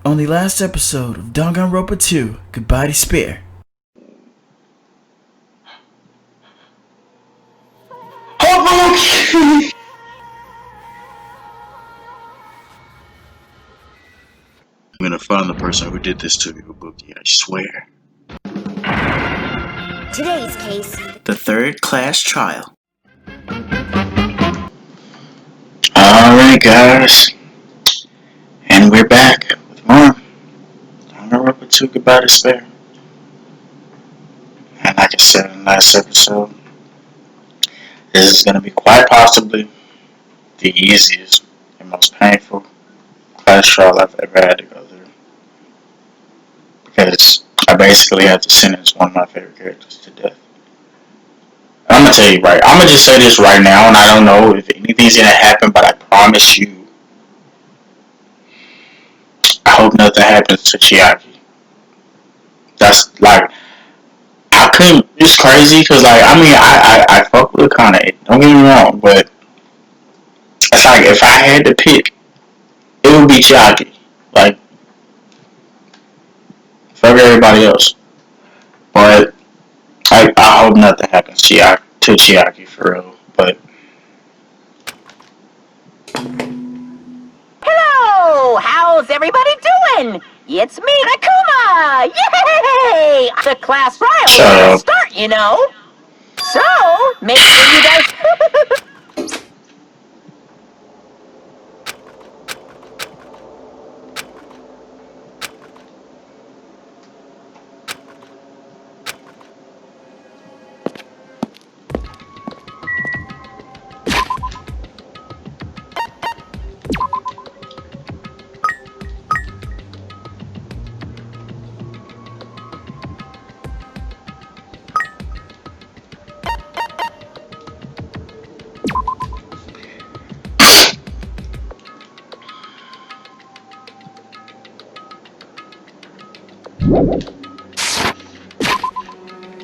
On the last episode of DanganRonpa 2, Goodbye Despair. I'm gonna find the person who did this to you, Bookie, I swear. Today's case. The third class trial. Alright guys, and we're back with more DanganRonpa 2 Goodbye Despair. And like I said in the last episode, this is gonna be quite possibly the easiest and most painful class trial I've ever had to go through. Because I basically have to sentence one of my favorite characters to death. I'm gonna tell you right. I'm gonna just say this right now, and I don't know if anything's gonna happen, but I promise you, I hope nothing happens to Chiaki. That's like, I couldn't. It's crazy because like I fuck with Akane. Don't get me wrong, but it's like if I had to pick, it would be Chiaki. Like, fuck everybody else. But I hope nothing happens to Chiaki for real. But hello, how's everybody doing? It's me, Nakuma! Yay! The class trial is gonna start, you know. So make sure you guys.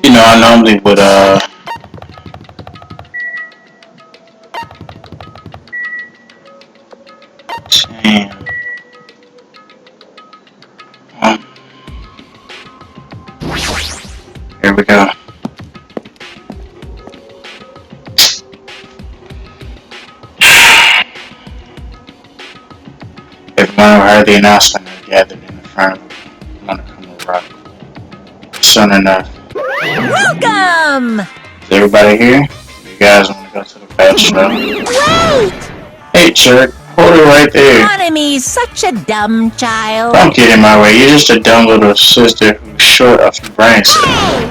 you know, I normally would damn. Here we go. Everyone heard the announcement and gathered in the front of Monokuma Rock. Soon enough. Welcome! Is everybody here? You guys want to go to the class show? Wait! Hey, jerk. Hold it right there. Aademy's such a dumb child. Don't get in my way. You're just a dumb little sister who's short of your brain cells. Hey!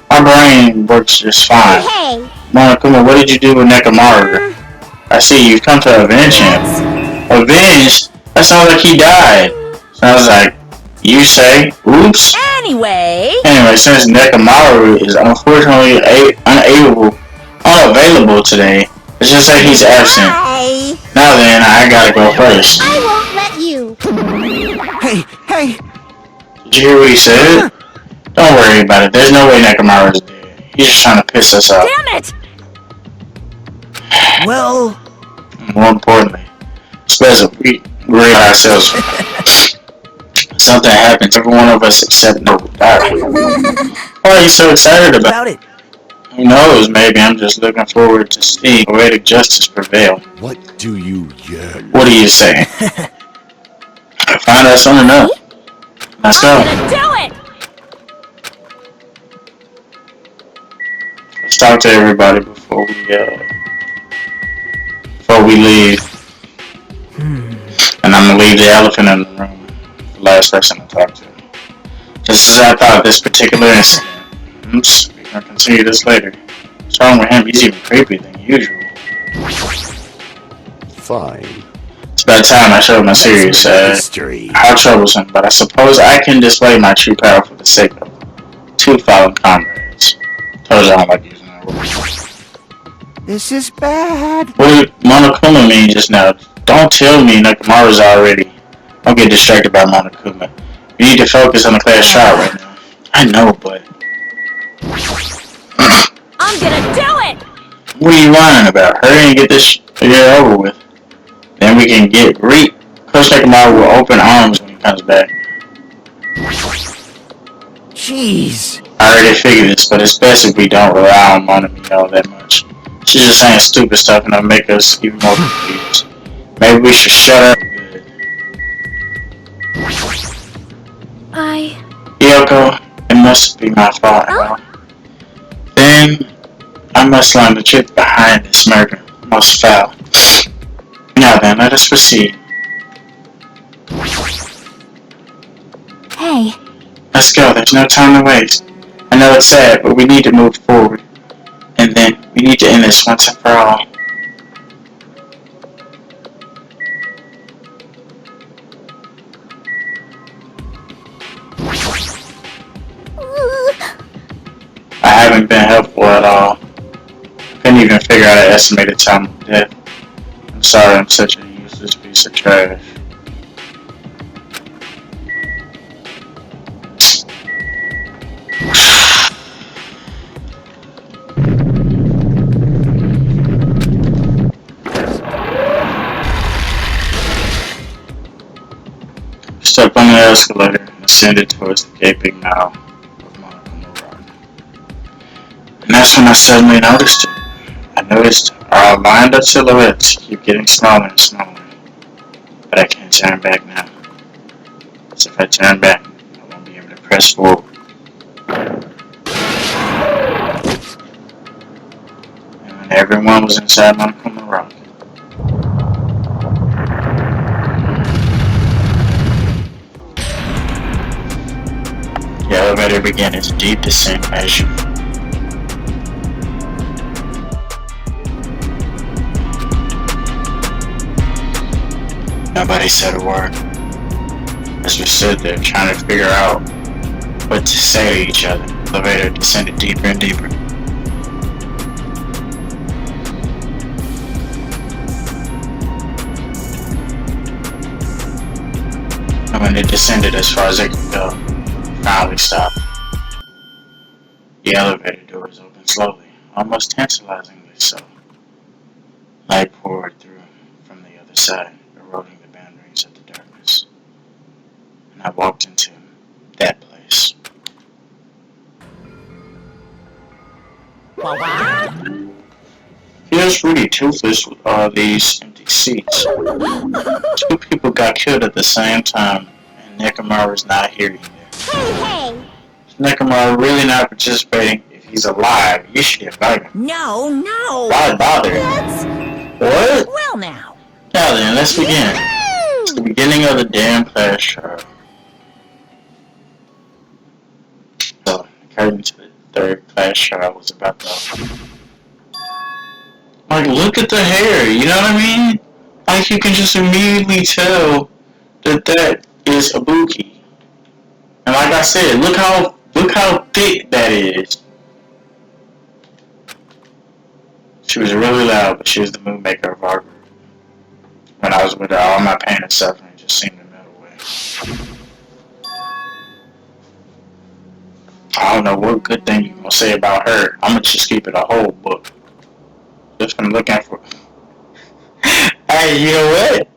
My brain works just fine. Hey! Monokuma, what did you do with Nekomaru? I see you've come to avenge him. Avenge? That sounds like he died. Sounds like you say, oops. Anyway, Since Nekomaru is unfortunately unavailable today, let's just say he's absent. Hi! Now then, I gotta go first. I won't let you. Hey! Did you hear what he said? Don't worry about it. There's no way Nekomaru is dead. He's just trying to piss us off. damn it! Well, More importantly, especially we rid ourselves. Something happened to every one of us except Nobu. Why are you so excited about it. Who knows? Maybe I'm just looking forward to seeing poetic justice prevail. What do you yearn? What do you say? Find out soon enough. Let's go. I'm gonna do it! Let's talk to everybody before we leave. And I'm gonna leave the elephant in the room. The last person to talk to. Just as I thought, this particular incident. Oops, we can continue this later. What's wrong with him? He's even creepier than usual. Fine. It's about time I showed my serious side. History. How troublesome, but I suppose I can display my true power for the sake of two fallen comrades. Told you I don't like using that word. This is bad. What did Monokuma mean just now? Don't tell me Nekomaru's already. Don't get distracted by Monokuma. You need to focus on the class trial right now. I know, but I'm gonna do it! what are you whining about? Hurry and get this year over with. Then we can get Coach Nekomaru will open arms when he comes back. Jeez. I already figured this, but it's best if we don't rely on Monami all that much. She's just saying stupid stuff and it'll make us even more confused. Maybe we should shut up. Yoko, it must be my fault, huh? Then I must learn the truth behind this murder. Most foul. Now then, let us proceed. Hey. Let's go, there's no time to waste. I know it's sad, but we need to move forward. And then, we need to end this once and for all. I haven't been helpful at all. Couldn't even figure out an estimated time of death. I'm sorry I'm such a useless piece of trash. Stepped on the escalator and ascended towards the gaping mouth of Monokuma. And that's when I suddenly noticed it. I noticed our lined up silhouettes keep getting smaller and smaller. But I can't turn back now. Because if I turn back, I won't be able to press forward. And when everyone was inside Monokuma Rock, the elevator began its deep descent as you. Nobody said a word. As we stood there trying to figure out what to say to each other, the elevator descended deeper and deeper. And when it descended as far as it could go, it finally stopped. The elevator doors opened slowly, almost tantalizingly so. Light poured through from the other side, eroding the boundaries of the darkness. And I walked into that place. Feels really toothless with all these empty seats. Two people got killed at the same time, and Nekomaru's not here either. Hey! Is Nekomaru really not participating? If he's alive, you should invite him. No. Why bother? What? Well now. Now then, let's begin. It's the beginning of the damn class trial. So, the curtain to the third class trial was about to open. Like, look at the hair, you know what I mean? Like, you can just immediately tell that that is Ibuki. And like I said, look how thick that is. She was really loud, but she was the mood maker of our group. When I was with her, all my pain and suffering just seemed to melt away. I don't know what good thing you gonna say about her. I'm gonna just keep it a whole book. Just from looking for. Hey, you know what?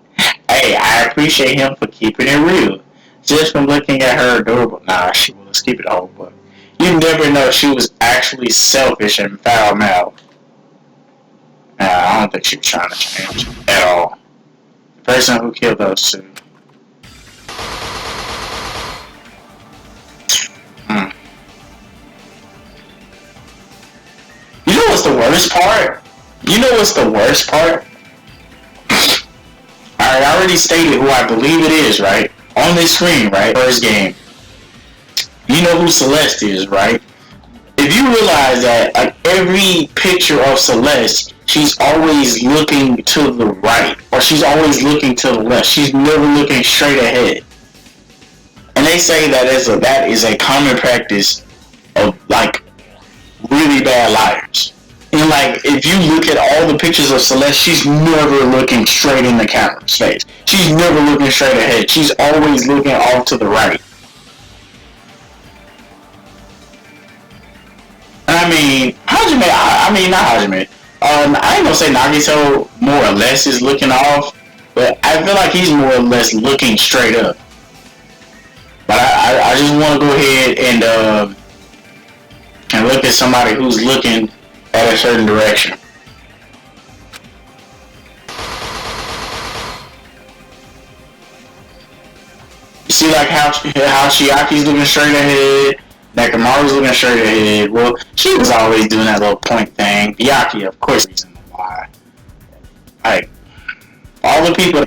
Hey, I appreciate him for keeping it real. Just from looking at her adorable. Nah, let's keep it a whole book. You never know, she was actually selfish and foul-mouthed. Nah, I don't think she was trying to change at all. The person who killed those two. You know what's the worst part? Alright, I already stated who I believe it is, right? On this screen, right? First game. You know who Celeste is, right? If you realize that like every picture of Celeste, she's always looking to the right, or she's always looking to the left. She's never looking straight ahead. And they say that is a common practice of like really bad liars. And like if you look at all the pictures of Celeste, she's never looking straight in the camera's face. She's never looking straight ahead. She's always looking off to the right. I mean, Hajime, not Hajime. I ain't gonna say Nagito more or less is looking off, but I feel like he's more or less looking straight up. But I I just want to go ahead and look at somebody who's looking at a certain direction. You see, like how Chiaki's looking straight ahead, Nakamaru's looking straight ahead. Well, she was always doing that little point thing. Chiaki, of course, reason why. Like all the people,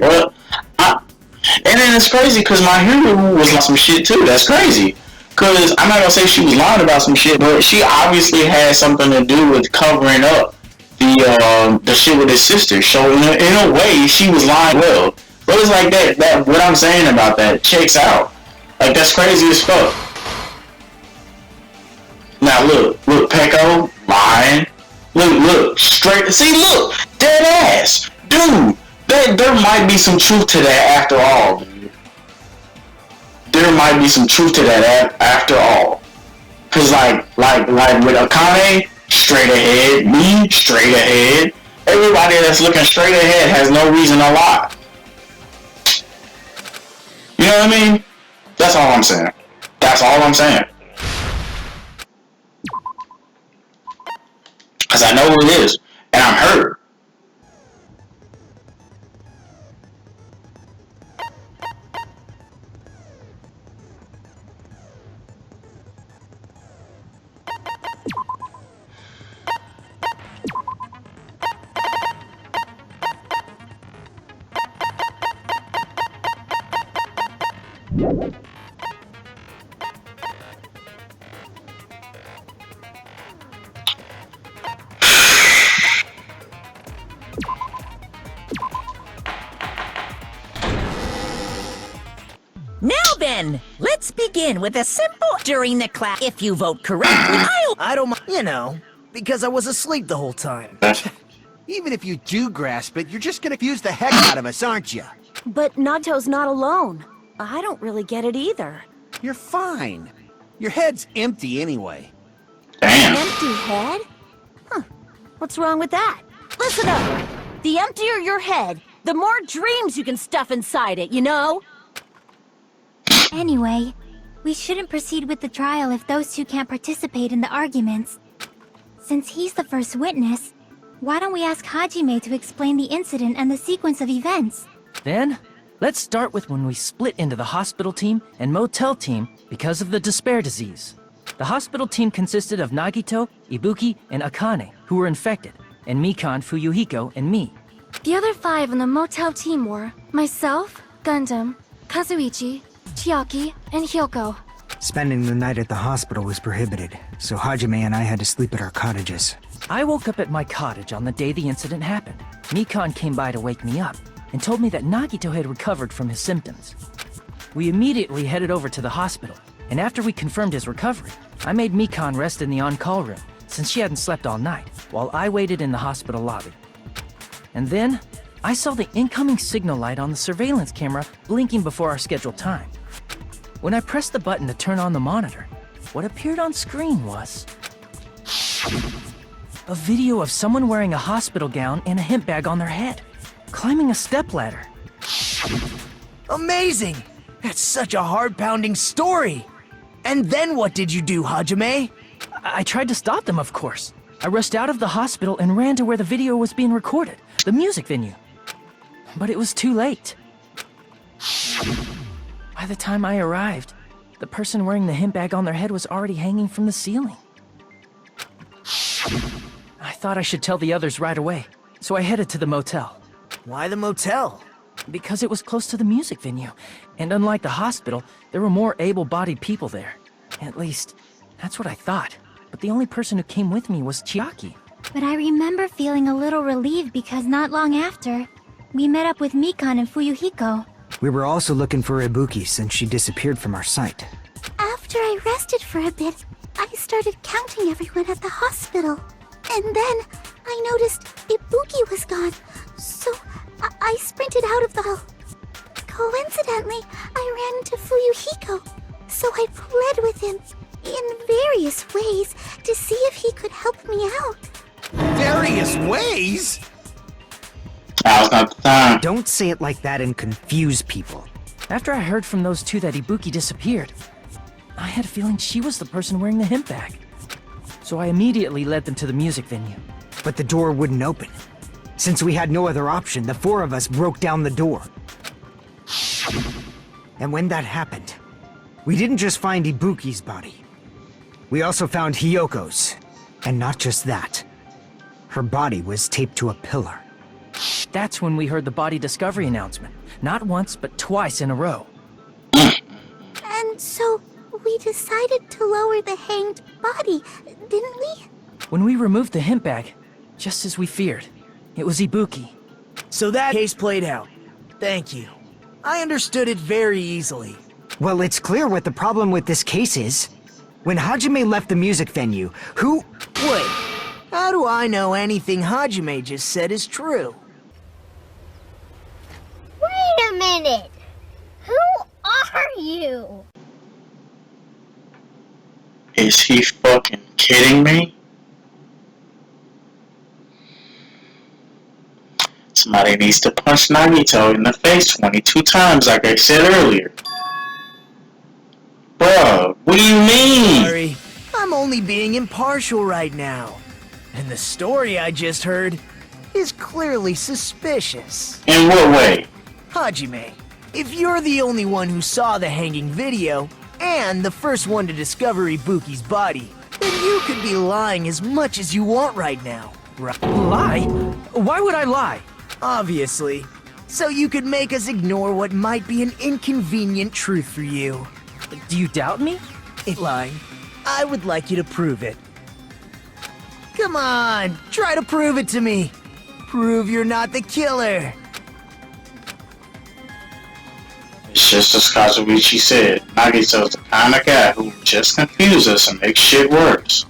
and then it's crazy because my hero was on some shit too. That's crazy. Because I'm not gonna say she was lying about some shit, but she obviously had something to do with covering up the shit with his sister. So in a way, she was lying well. But it's like that what I'm saying about that checks out. Like that's crazy as fuck. Now look, Peko lying. Look, straight. See, look, dead ass, dude. There might be some truth to that after all, dude. There might be some truth to that after all. Cause like with Akane, straight ahead, me, straight ahead. Everybody that's looking straight ahead has no reason to lie. You know what I mean? That's all I'm saying. That's all I'm saying. Cause I know who it is, and I'm hurt. Now then, let's begin with a simple during the class. If you vote correctly, I don't mind, you know, because I was asleep the whole time. Even if you do grasp it, you're just gonna confuse the heck out of us, aren't you? But Nagito's not alone. I don't really get it either. You're fine. Your head's empty anyway. Damn. Empty head? Huh. What's wrong with that? Listen up! The emptier your head, the more dreams you can stuff inside it, you know? Anyway, we shouldn't proceed with the trial if those two can't participate in the arguments. Since he's the first witness, why don't we ask Hajime to explain the incident and the sequence of events? Then, let's start with when we split into the hospital team and motel team because of the despair disease. The hospital team consisted of Nagito, Ibuki, and Akane, who were infected, and Mikan, Fuyuhiko, and me. The other 5 on the motel team were myself, Gundam, Kazuichi, Chiaki, and Hyoko. Spending the night at the hospital was prohibited, so Hajime and I had to sleep at our cottages. I woke up at my cottage on the day the incident happened. Mikan came by to wake me up and told me that Nagito had recovered from his symptoms. We immediately headed over to the hospital, and after we confirmed his recovery, I made Mikan rest in the on-call room since she hadn't slept all night, while I waited in the hospital lobby. And then, I saw the incoming signal light on the surveillance camera blinking before our scheduled time. When I pressed the button to turn on the monitor, what appeared on screen was a video of someone wearing a hospital gown and a hemp bag on their head, climbing a stepladder. Amazing! That's such a heart-pounding story! And then what did you do, Hajime? I tried to stop them, of course. I rushed out of the hospital and ran to where the video was being recorded, the music venue. But it was too late. By the time I arrived, the person wearing the hemp bag on their head was already hanging from the ceiling. I thought I should tell the others right away, so I headed to the motel. Why the motel? Because it was close to the music venue, and unlike the hospital, there were more able-bodied people there. At least, that's what I thought. But the only person who came with me was Chiaki. But I remember feeling a little relieved because not long after, we met up with Mikan and Fuyuhiko. We were also looking for Ibuki since she disappeared from our site. After I rested for a bit, I started counting everyone at the hospital. And then I noticed Ibuki was gone, so I sprinted out of the hall. Coincidentally, I ran into Fuyuhiko, so I pled with him in various ways to see if he could help me out. Various ways? Now's not the time. Don't say it like that and confuse people. After I heard from those two that Ibuki disappeared, I had a feeling she was the person wearing the hemp bag. So I immediately led them to the music venue. But the door wouldn't open. Since we had no other option, the four of us broke down the door. And when that happened, we didn't just find Ibuki's body. We also found Hiyoko's. And not just that. Her body was taped to a pillar. That's when we heard the body discovery announcement. Not once, but twice in a row. And so, we decided to lower the hanged body, didn't we? When we removed the hemp bag, just as we feared, it was Ibuki. So that case played out. Thank you. I understood it very easily. Well, it's clear what the problem with this case is. When Hajime left the music venue, who... Wait, how do I know anything Hajime just said is true? Wait a minute! Who are you? Is he fucking kidding me? Somebody needs to punch Nagito in the face 22 times like I said earlier. Bruh, what do you mean? Sorry, I'm only being impartial right now. And the story I just heard is clearly suspicious. In what way? Hajime, if you're the only one who saw the hanging video, and the first one to discover Ibuki's body, then you could be lying as much as you want right now, right? Lie? Why would I lie? Obviously. So you could make us ignore what might be an inconvenient truth for you. Do you doubt me? If lying, I would like you to prove it. Come on, try to prove it to me. Prove you're not the killer. It's just as Kazuichi said, Nagito's the kind of guy who just confuse us and make shit worse.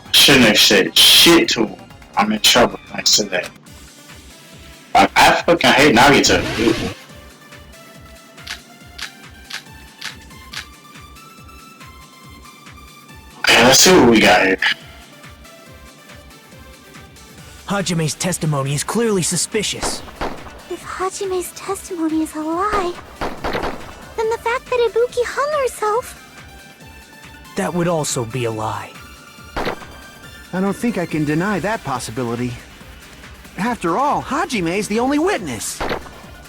I shouldn't have said shit to him. I'm in trouble thanks to that. Like, I fucking hate Nagito, dude. Okay, let's see what we got here. Hajime's testimony is clearly suspicious. If Hajime's testimony is a lie, then the fact that Ibuki hung herself... That would also be a lie. I don't think I can deny that possibility. After all, Hajime's the only witness.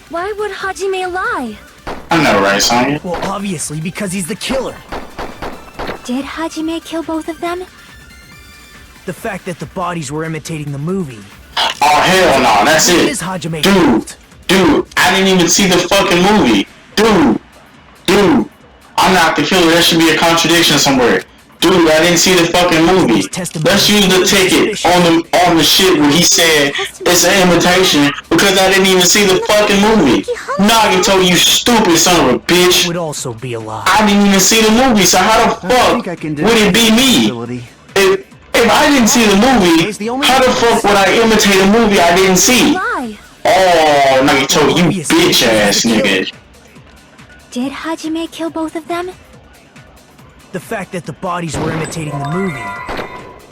Why would Hajime lie? I know, right, Sonya? Well, obviously because he's the killer. Did Hajime kill both of them? The fact that the bodies were imitating the movie. Oh, hell no, that's it. Is Hajime Dude, I didn't even see the fucking movie. Dude, I'm not the killer. There should be a contradiction somewhere. Dude, I didn't see the fucking movie. Let's use the ticket on the shit where he said it's an imitation because I didn't even see the fucking movie. Nagito, you stupid son of a bitch. Would also be a lie. I didn't even see the movie, so how the fuck would it be me? If I didn't see the movie, how the fuck would I imitate a movie I didn't see? Oh, Nagito, you bitch ass nigga. Did Hajime kill both of them? The fact that the bodies were imitating the movie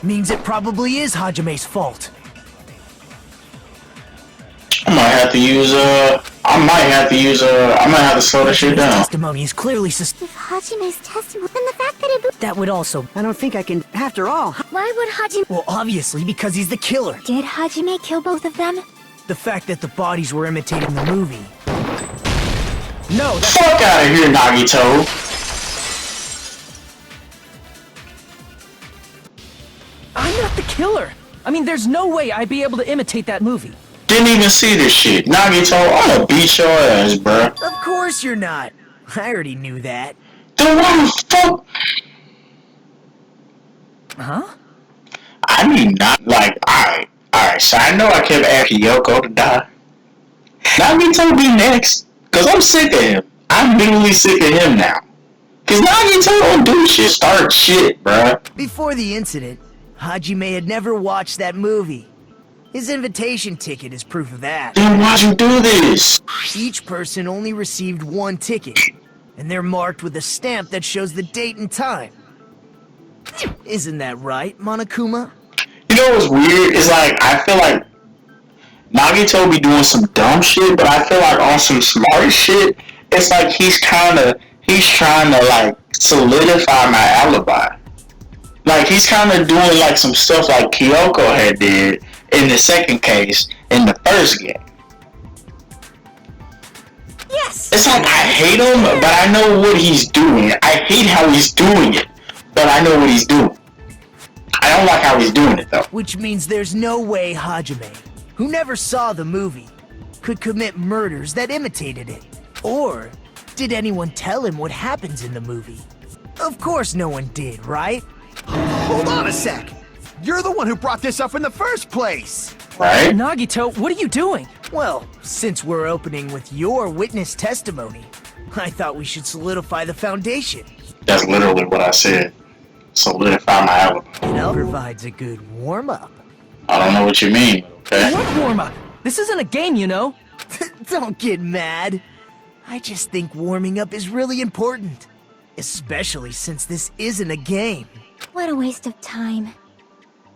means it probably is Hajime's fault. I might have to slow that shit down. Testimony is clearly If Hajime's testimony, then the fact that Ibuki... That would also... I don't think I can... After all... Why would Hajime... Well, obviously because he's the killer. Did Hajime kill both of them? The fact that the bodies were imitating the movie. No, that's... Fuck out of here, Nagito. I'm not the killer. I mean, there's no way I'd be able to imitate that movie. Didn't even see this shit. Nagito, I'm gonna beat your ass, bruh. Of course you're not. I already knew that. Then why the fuck? Huh? I mean, not like, alright, so I know I kept asking Yoko to die. Nagito be next, cause I'm sick of him. I'm literally sick of him now. Cause Nagito don't do shit, start shit, bruh. Before the incident, Hajime had never watched that movie. His invitation ticket is proof of that. Then why'd you do this? Each person only received one ticket, and they're marked with a stamp that shows the date and time. Isn't that right, Monokuma? You know what's weird? It's like, I feel like Nagito be doing some dumb shit, but I feel like on some smart shit, it's like he's kinda he's trying to like solidify my alibi. Like he's kind of doing like some stuff like Kyoko had did in the second case in the first game. Yes. It's like I hate him, but I know what he's doing. I hate how he's doing it, but I know what he's doing. I don't like how he's doing it though. Which means there's no way Hajime, who never saw the movie, could commit murders that imitated it. Or did anyone tell him what happens in the movie? Of course no one did, right? Hold on a sec! You're the one who brought this up in the first place! Right? Nagito, what are you doing? Well, since we're opening with your witness testimony, I thought we should solidify the foundation. That's literally what I said. Solidify my alibi. It provides a good warm-up. I don't know what you mean, okay? What warm-up? This isn't a game, you know. Don't get mad. I just think warming up is really important. Especially since this isn't a game. What a waste of time.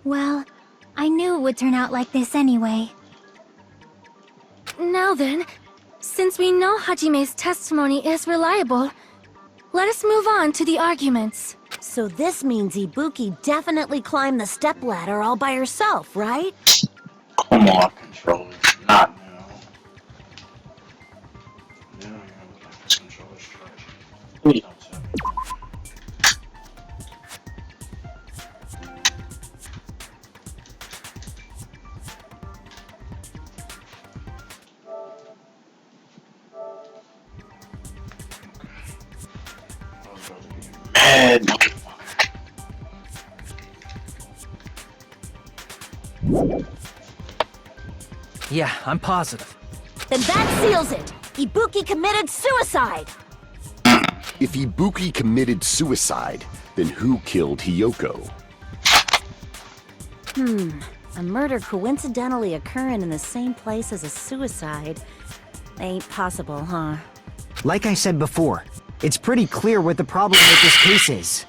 Well, I knew it would turn out like this anyway. Now then, since we know Hajime's testimony is reliable, let us move on to the arguments. So this means Ibuki definitely climbed the stepladder all by herself, right? Come on, controller. Not now. This controller's trash. Please don't tell me. Mad motherfucker. Yeah, I'm positive. Then that seals it! Ibuki committed suicide! If Ibuki committed suicide, then who killed Hiyoko? A murder coincidentally occurring in the same place as a suicide. Ain't possible, huh? Like I said before, it's pretty clear what the problem with this case is.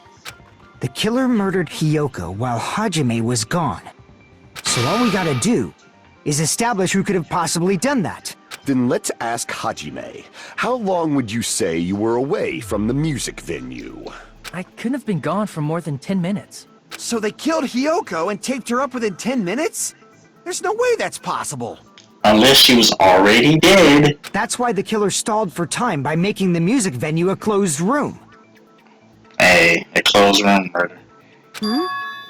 The killer murdered Hiyoko while Hajime was gone. So all we gotta do is establish who could have possibly done that. Then let's ask Hajime. How long would you say you were away from the music venue? I couldn't have been gone for more than 10 minutes. So they killed Hiyoko and taped her up within 10 minutes? There's no way that's possible. Unless she was already dead. That's why the killer stalled for time by making the music venue a closed room. Hey, a closed room murder.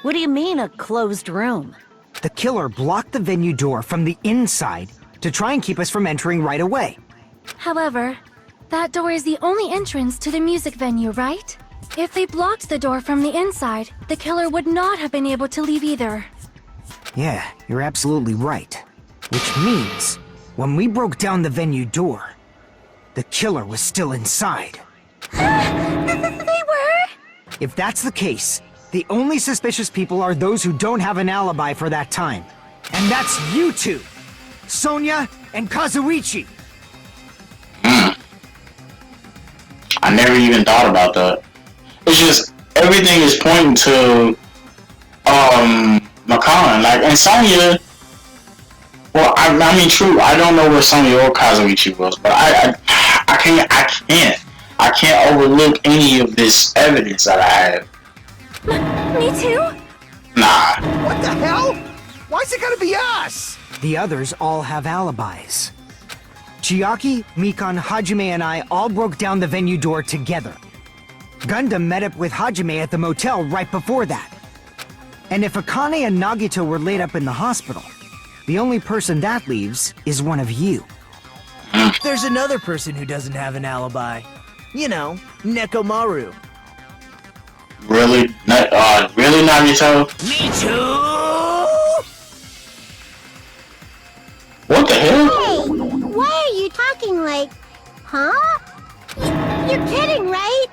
What do you mean, a closed room? The killer blocked the venue door from the inside to try and keep us from entering right away. However, that door is the only entrance to the music venue, right? If they blocked the door from the inside, the killer would not have been able to leave either. Yeah, you're absolutely right. Which means, when we broke down the venue door, the killer was still inside. They were? If that's the case, the only suspicious people are those who don't have an alibi for that time. And that's you two! Sonia and Kazuichi! I never even thought about that. It's just, everything is pointing to, Makan. Like, and Sonya, well, I mean, true, I don't know where Sonya or Kazuichi was, but I can't overlook any of this evidence that I have. Me too? Nah. What the hell? Why's it gotta be us? The others all have alibis. Chiaki, Mikan, Hajime, and I all broke down the venue door together. Gundam met up with Hajime at the motel right before that. And if Akane and Nagito were laid up in the hospital, the only person that leaves is one of you. There's another person who doesn't have an alibi. You know, Nekomaru. Really? Really, Nagito? Me too! What the hell? Hey, why are you talking like, huh? You're kidding, right?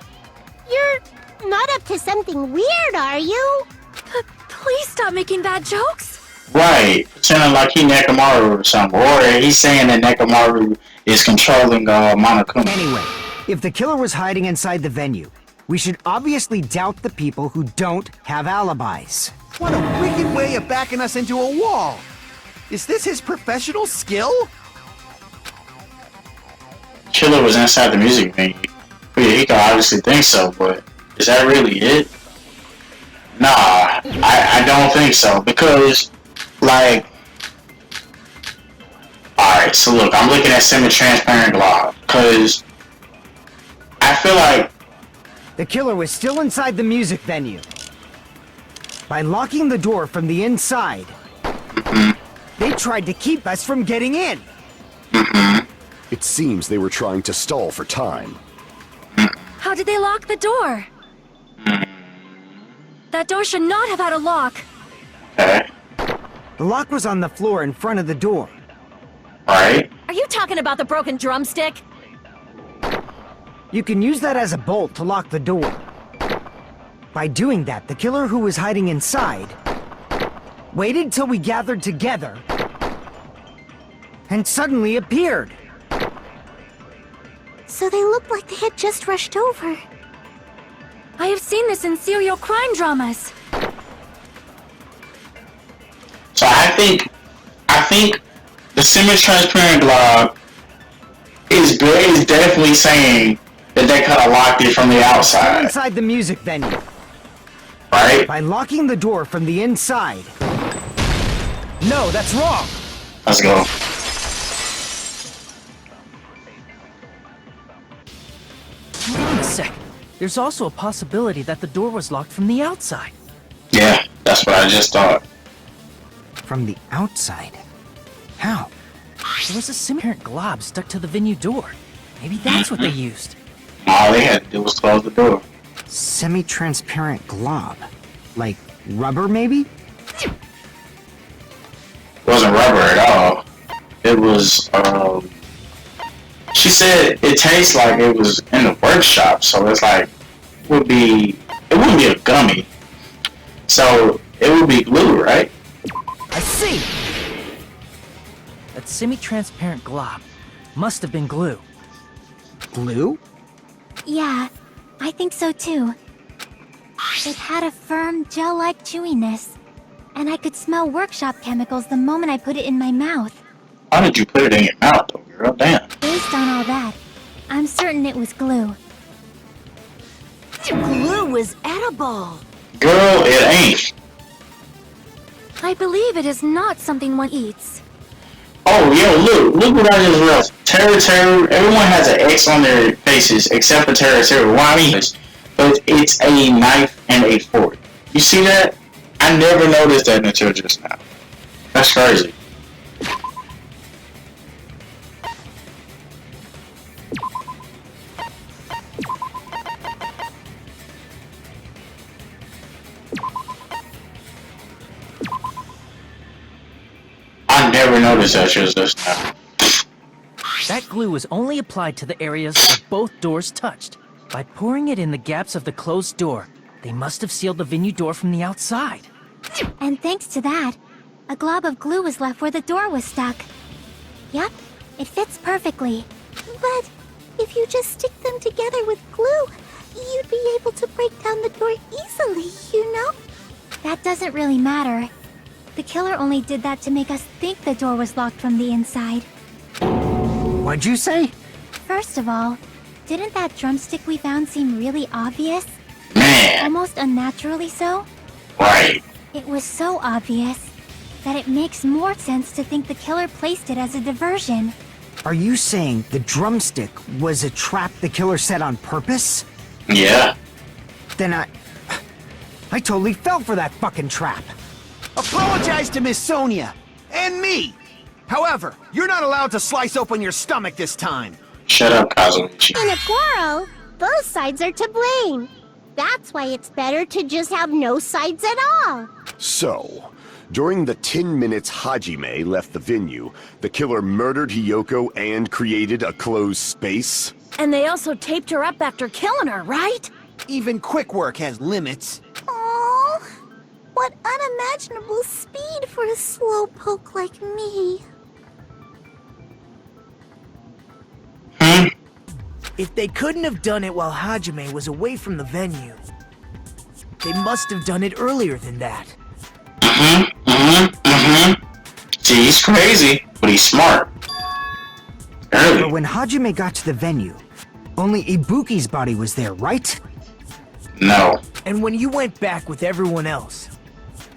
You're not up to something weird, are you? Please stop making bad jokes. Right, pretending like he Nekomaru or something. Or he's saying that Nekomaru is controlling Monokuma. Anyway, if the killer was hiding inside the venue, we should obviously doubt the people who don't have alibis. What a wicked way of backing us into a wall! Is this his professional skill? Killer was inside the music venue. Yeah, he can obviously think so, but is that really it? Nah, I don't think so, because, like, alright, so look, I'm looking at semi-transparent glob, because I feel like The killer was still inside the music venue. By locking the door from the inside, they tried to keep us from getting in. It seems they were trying to stall for time. How did they lock the door? That door should not have had a lock. okay, The lock was on the floor in front of the door. right? Are you talking about the broken drumstick? You can use that as a bolt to lock the door. By doing that, the killer who was hiding inside waited till we gathered together and suddenly appeared. So they looked like they had just rushed over. I have seen this in serial crime dramas. So I think the semi-transparent glob is definitely saying that they could have locked it from the Still outside, inside the music venue. right? By locking the door from the inside. No, that's wrong. Let's go. Hold on a sec. There's also a possibility that the door was locked from the outside. Yeah, that's what I just thought. From the outside? How? There was a semi-transparent glob stuck to the venue door. Maybe that's what they used. All they had to do was close the door. Semi-transparent glob. Like rubber, maybe? It wasn't rubber at all. It was, she said it tastes like it was in the workshop, so it's like, it wouldn't be a gummy. So, it would be glue, right? I see! That semi-transparent glob must have been glue. Glue? Yeah, I think so too. It had a firm, gel-like chewiness. And I could smell workshop chemicals the moment I put it in my mouth. How did you put it in your mouth, though, girl? Damn. Based on all that, I'm certain it was glue. Glue was edible. Girl, it ain't. I believe it is not something one eats. Oh, yo, look what I just realized. Terra, everyone has an X on their faces except for Terra. Why I mean is, but it's a knife and a fork. You see that? I never noticed that until just now. That's crazy. I never noticed that just now. That glue was only applied to the areas where both doors touched. By pouring it in the gaps of the closed door, they must have sealed the venue door from the outside. And thanks to that, a glob of glue was left where the door was stuck. Yep, it fits perfectly. But if you just stick them together with glue, you'd be able to break down the door easily, you know? That doesn't really matter. The killer only did that to make us think the door was locked from the inside. What'd you say? First of all, didn't that drumstick we found seem really obvious? Man, Almost unnaturally so? right. It was so obvious that it makes more sense to think the killer placed it as a diversion. Are you saying the drumstick was a trap the killer set on purpose? Yeah. Then I totally fell for that fucking trap. Apologize to Miss Sonia. And me. However, you're not allowed to slice open your stomach this time. Shut up, Kazumichi. In a quarrel, both sides are to blame. That's why it's better to just have no sides at all. So, during the 10 minutes Hajime left the venue, the killer murdered Hiyoko and created a closed space? And they also taped her up after killing her, right? Even quick work has limits. Oh, what unimaginable speed for a slowpoke like me. If they couldn't have done it while Hajime was away from the venue, they must have done it earlier than that. See, he's crazy, but he's smart. But Early. when Hajime got to the venue, Only Ibuki's body was there, right? No. And when you went back with everyone else,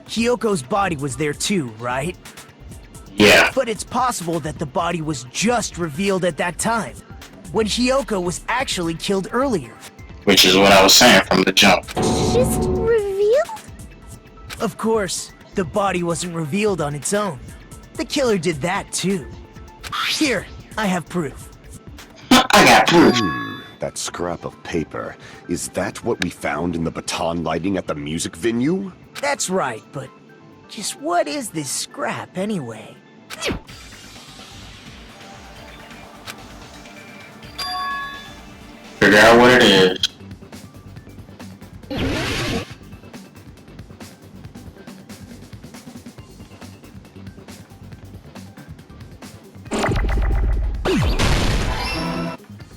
Hyoko's body was there too, right? Yeah. But it's possible that the body was just revealed at that time, when Hyoko was actually killed earlier. Which is what I was saying from the jump. Just revealed? Of course, the body wasn't revealed on its own. The killer did that too. Here, I have proof. I got proof. That scrap of paper. Is that what we found in the baton lighting at the music venue? That's right, but just what is this scrap anyway? Figure out what it is.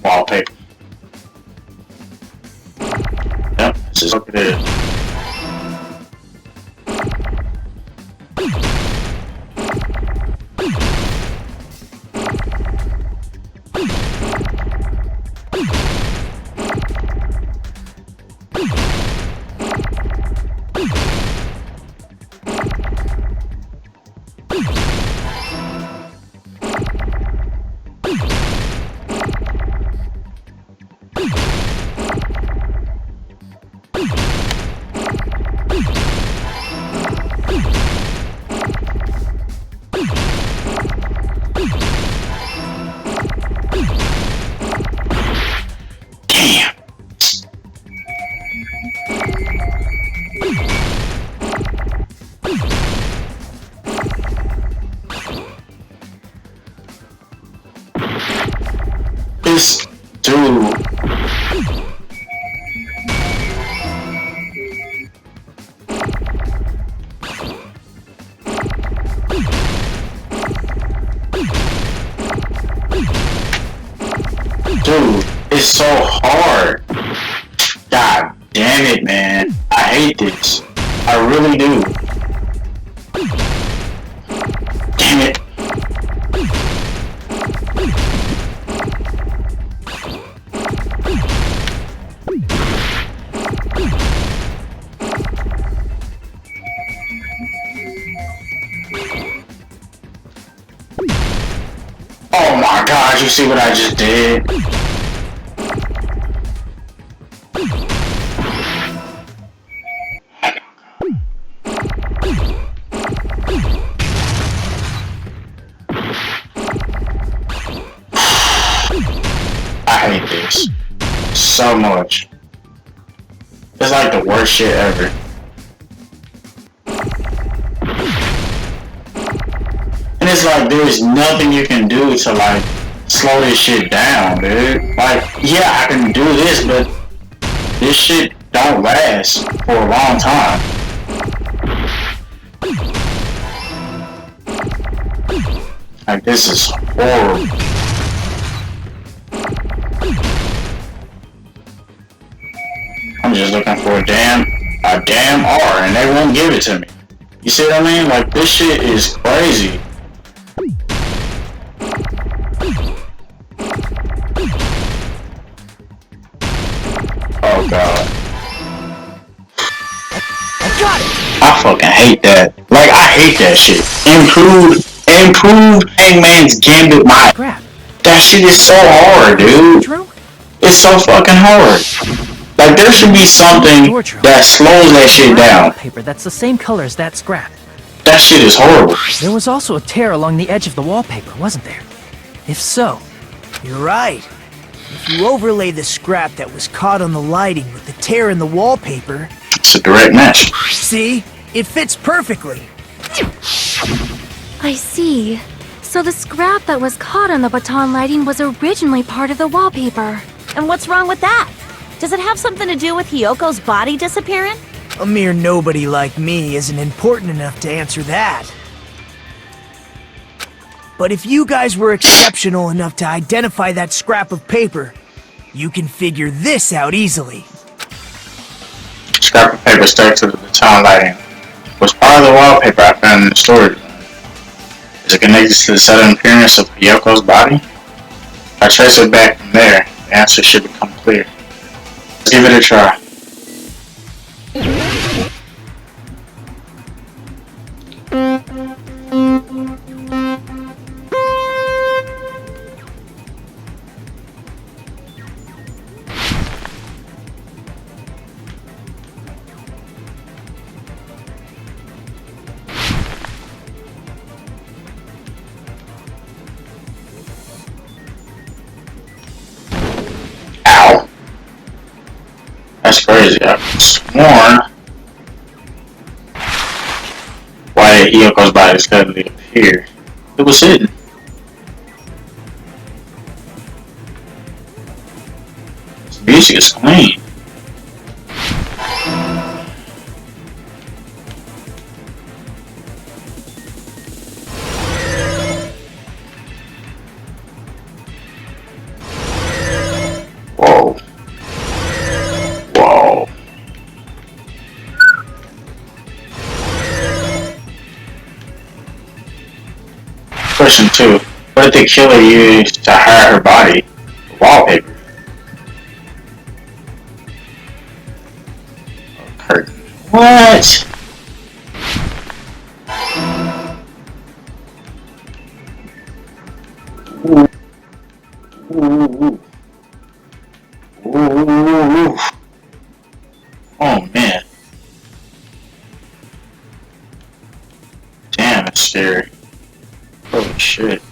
Wallpaper. Yep, this is what it is. This dude. Dude, it's so hard. God damn it, man. I hate this. I really do. Damn it. Oh my gosh, you see what I just did? I hate this so much. It's like the worst shit ever. And it's like there's nothing you can do to like slow this shit down, dude. Like, yeah, I can do this, but this shit don't last for a long time. Like, this is horrible. I'm just looking for a damn R, and they won't give it to me. You see what I mean? Like, this shit is crazy. Oh god. I got it! I fucking hate that. Like, I hate that shit. Improve Hangman's Gambit mod. Crap. That shit is so hard, dude. True? It's so fucking hard. Like, there should be something that slows that shit down. Paper that's the same color as that scrap. That shit is horrible. There was also a tear along the edge of the wallpaper, wasn't there? If so, you're right. If you overlay the scrap that was caught on the lighting with the tear in the wallpaper... It's a direct match. See? It fits perfectly. I see. So the scrap that was caught on the baton lighting was originally part of the wallpaper. And what's wrong with that? Does it have something to do with Hyoko's body disappearing? A mere nobody like me isn't important enough to answer that. But if you guys were exceptional enough to identify that scrap of paper, you can figure this out easily. Scrap of paper stuck to the baton lighting was part of the wallpaper I found in the storage room. Is it connected to the sudden appearance of Hyoko's body? I trace it back from there. The answer should become clear. Let's give it a try. Ow. That's crazy. I've sworn why Hiyoko's body suddenly appeared. It was hidden. This music is clean. Whoa. Whoa. Question 2. What did the killer use to hide her body? The wallpaper. A curtain. What? Ooh. Ooh. Ooh. Oh man. Damn, it's scary. Holy shit.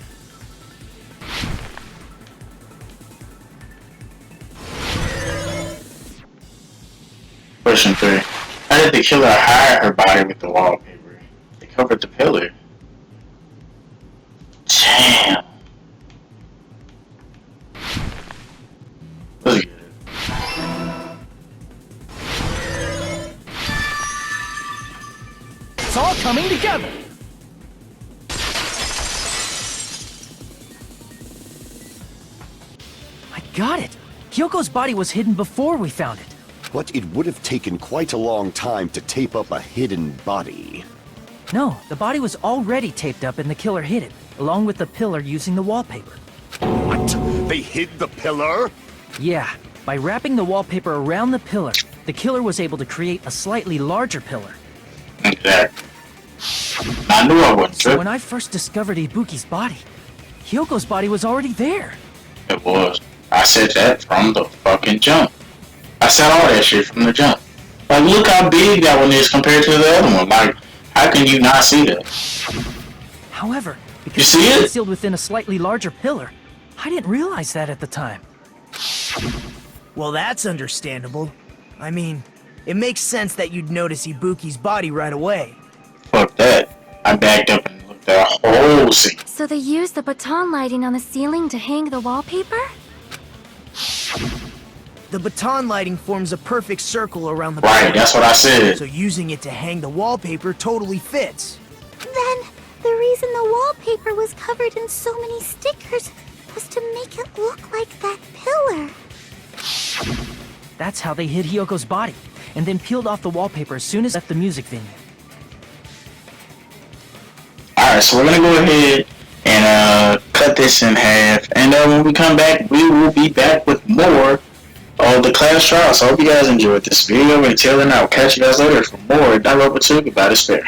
Question 3. How did the killer hide her body with the wallpaper? They covered the pillar. Damn. Let's get it. It's all coming together. I got it. Hyoko's body was hidden before we found it. But it would have taken quite a long time to tape up a hidden body. No, the body was already taped up and the killer hid it, along with the pillar using the wallpaper. What? They hid the pillar? Yeah, by wrapping the wallpaper around the pillar, the killer was able to create a slightly larger pillar. Exactly. I knew I wasn't So tripping. when I first discovered Ibuki's body, Hyoko's body was already there. It was. I said that from the fucking jump. I said all that shit from the jump. Like, look how big that one is compared to the other one. Like, how can you not see that? However, You because see it was it? concealed within a slightly larger pillar, I didn't realize that at the time. Well, that's understandable. I mean, it makes sense that you'd notice Ibuki's body right away. Fuck that. I backed up and looked at the whole scene. So they used the baton lighting on the ceiling to hang the wallpaper? The baton lighting forms a perfect circle around the Right, pillar, that's what I said. so using it to hang the wallpaper totally fits. Then, the reason the wallpaper was covered in so many stickers was to make it look like that pillar. That's how they hid Hyoko's body, and then peeled off the wallpaper as soon as left the music venue. Alright, so we're gonna go ahead and cut this in half. And when we come back, we will be back with more of the class trial. So I hope you guys enjoyed this video. Until then, I'll catch you guys later for more DanganRonpa 2. Goodbye, despair.